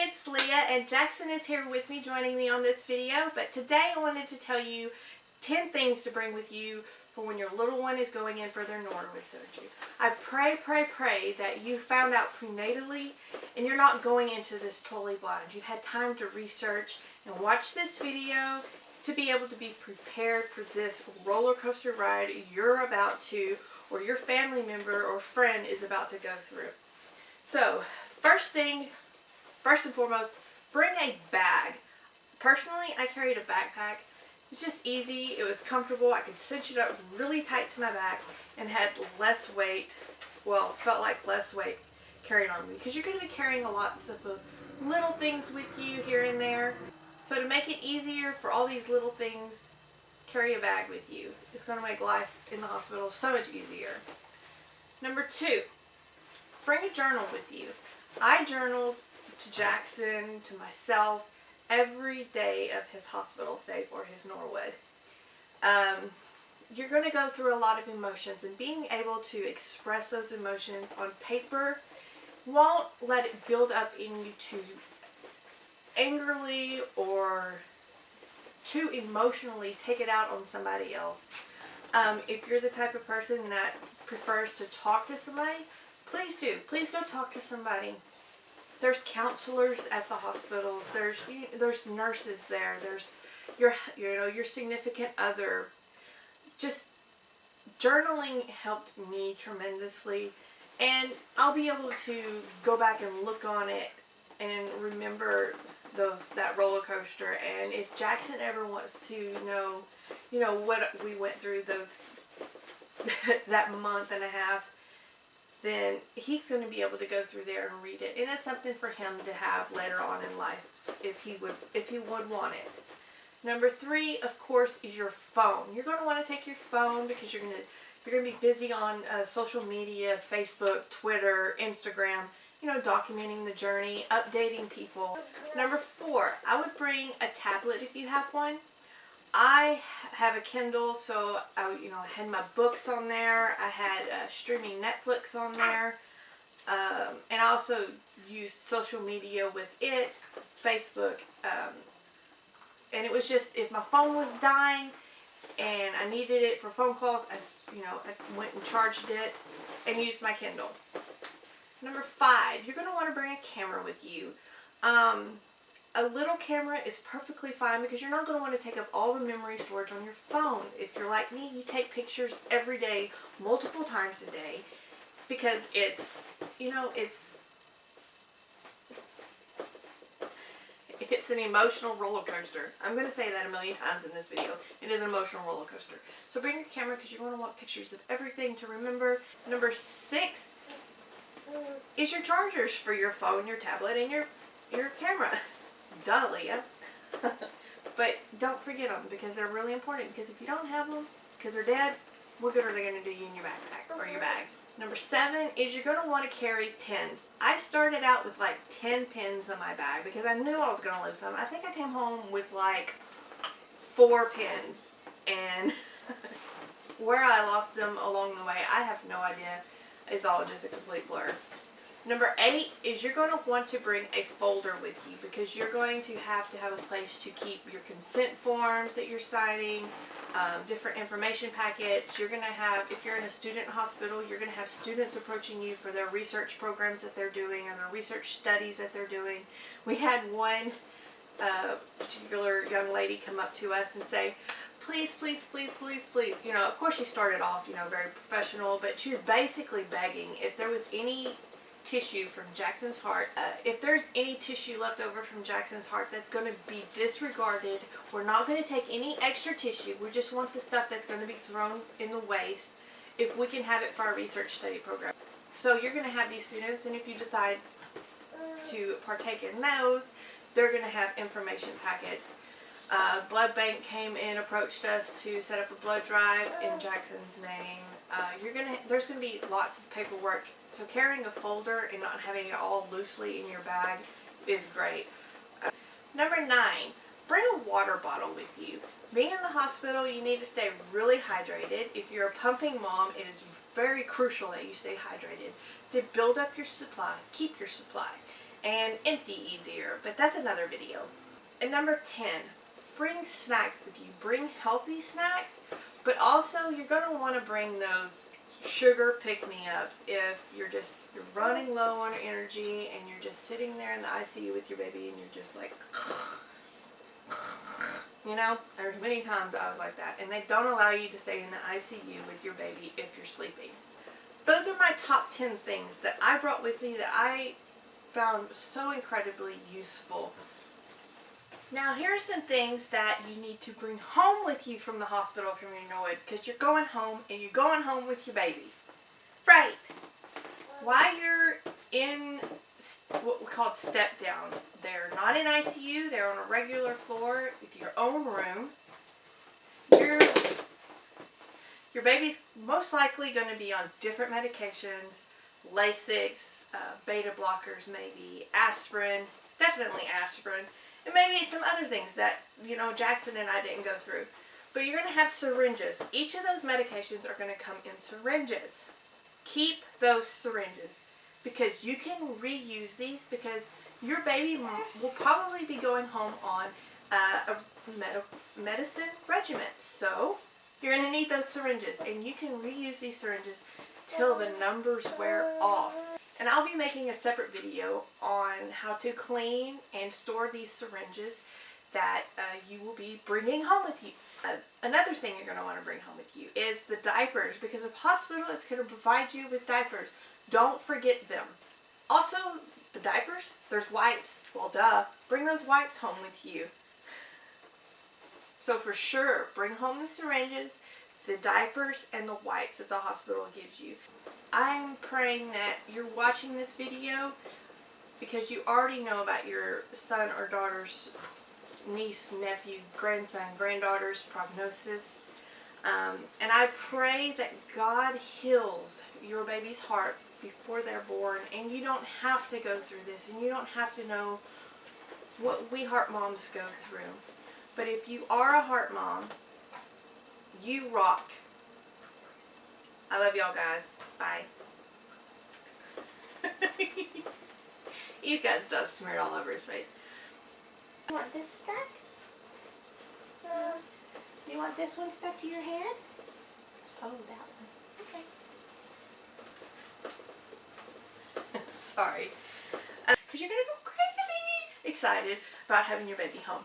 it's Leah, and Jackson is here with me, joining me on this video. But today I wanted to tell you 10 things to bring with you for when your little one is going in for their Norwood surgery. I pray that you found out prenatally and you're not going into this totally blind. You've had time to research and watch this video to be able to be prepared for this roller coaster ride you're about to, or your family member or friend is about to go through. So, first and foremost, bring a bag. Personally, I carried a backpack. It's just easy, it was comfortable, I could cinch it up really tight to my back and had less weight, well, felt like less weight carried on me, because you're going to be carrying lots of little things with you here and there. So to make it easier for all these little things, carry a bag with you. It's going to make life in the hospital so much easier. Number 2, bring a journal with you. I journaled to Jackson, to myself, every day of his hospital stay for his Norwood. You're going to go through a lot of emotions, and being able to express those emotions on paper won't let it build up in you too angrily or too emotionally take it out on somebody else. If you're the type of person that prefers to talk to somebody, please do. Please go talk to somebody. There's counselors at the hospitals. There's nurses there. There's your significant other. Just journaling helped me tremendously, and I'll be able to go back and look on it and remember that roller coaster. And if Jackson ever wants to know, what we went through that month and a half, then he's going to be able to go through there and read it. And it's something for him to have later on in life if he would want it. Number 3, of course, is your phone. You're going to want to take your phone because you're going to be busy on social media, Facebook, Twitter, Instagram, documenting the journey, updating people. Number 4, I would bring a tablet if you have one. I have a Kindle, so I had my books on there. I had streaming Netflix on there, and I also used social media with it, Facebook. And it was just, if my phone was dying and I needed it for phone calls, I went and charged it and used my Kindle. Number 5, you're going to want to bring a camera with you. A little camera is perfectly fine because you're not going to want to take up all the memory storage on your phone. If you're like me, you take pictures every day, multiple times a day, because it's an emotional roller coaster. I'm going to say that a million times in this video. It is an emotional roller coaster. So bring your camera because you're going to want pictures of everything to remember. Number 6 is your chargers for your phone, your tablet, and your camera. Duh, Leah. But don't forget them because they're really important, because if you don't have them because they're dead, what good are they going to do you in your backpack or your bag? Number 7 is you're going to want to carry pens. I started out with like 10 pens in my bag because I knew I was going to lose some. I think I came home with like 4 pens, and where I lost them along the way, I have no idea. It's all just a complete blur. Number 8 is you're going to want to bring a folder with you because you're going to have a place to keep your consent forms that you're signing, different information packets. You're going to have, if you're in a student hospital, you're going to have students approaching you for their research programs that they're doing or their research studies that they're doing. We had one particular young lady come up to us and say, please, please, please, please, please. Of course she started off, very professional, but she was basically begging if there was any tissue from Jackson's heart. If there's any tissue left over from Jackson's heart that's going to be disregarded, we're not going to take any extra tissue. We just want the stuff that's going to be thrown in the waste if we can have it for our research study program. So you're going to have these students, and if you decide to partake in those, they're going to have information packets. Blood bank came and approached us to set up a blood drive in Jackson's name. There's going to be lots of paperwork, so carrying a folder and not having it all loosely in your bag is great. Number 9, bring a water bottle with you. Being in the hospital, you need to stay really hydrated. If you're a pumping mom, it is very crucial that you stay hydrated to build up your supply, keep your supply. and empty easier, but that's another video. And number 10, bring snacks with you. Bring healthy snacks, but also you're going to want to bring those sugar pick-me-ups if you're running low on energy and you're just sitting there in the ICU with your baby and you're just like, you know, there's many times I was like that, and they don't allow you to stay in the ICU with your baby if you're sleeping. Those are my top 10 things that I brought with me that I found so incredibly useful. Now here are some things that you need to bring home with you from the hospital from your Norwood, because you're going home and you're going home with your baby. Right. While you're in what we call step down, they're not in ICU, they're on a regular floor with your own room. Your baby's most likely going to be on different medications, Lasix, beta blockers maybe, aspirin, definitely aspirin, and maybe some other things that, you know, Jackson and I didn't go through. But you're going to have syringes. Each of those medications are going to come in syringes. Keep those syringes because you can reuse these, because your baby will probably be going home on a medicine regimen. So you're going to need those syringes, and you can reuse these syringes till the numbers wear off. And I'll be making a separate video on how to clean and store these syringes that you will be bringing home with you. Another thing you're going to want to bring home with you is the diapers, because a hospital is going to provide you with diapers. Don't forget them. Also, the diapers, there's wipes. Well, duh. Bring those wipes home with you. So for sure, bring home the syringes, the diapers, and the wipes that the hospital gives you. I'm praying that you're watching this video because you already know about your son or daughter's niece, nephew, grandson, granddaughter's prognosis. And I pray that God heals your baby's heart before they're born, and you don't have to go through this, and you don't have to know what we heart moms go through. But if you are a heart mom, you rock. I love y'all guys. Bye. He's got stuff smeared all over his face. You want this stuck? You want this one stuck to your head? Oh, that one. Okay. Sorry. Because you're going to go crazy excited about having your baby home.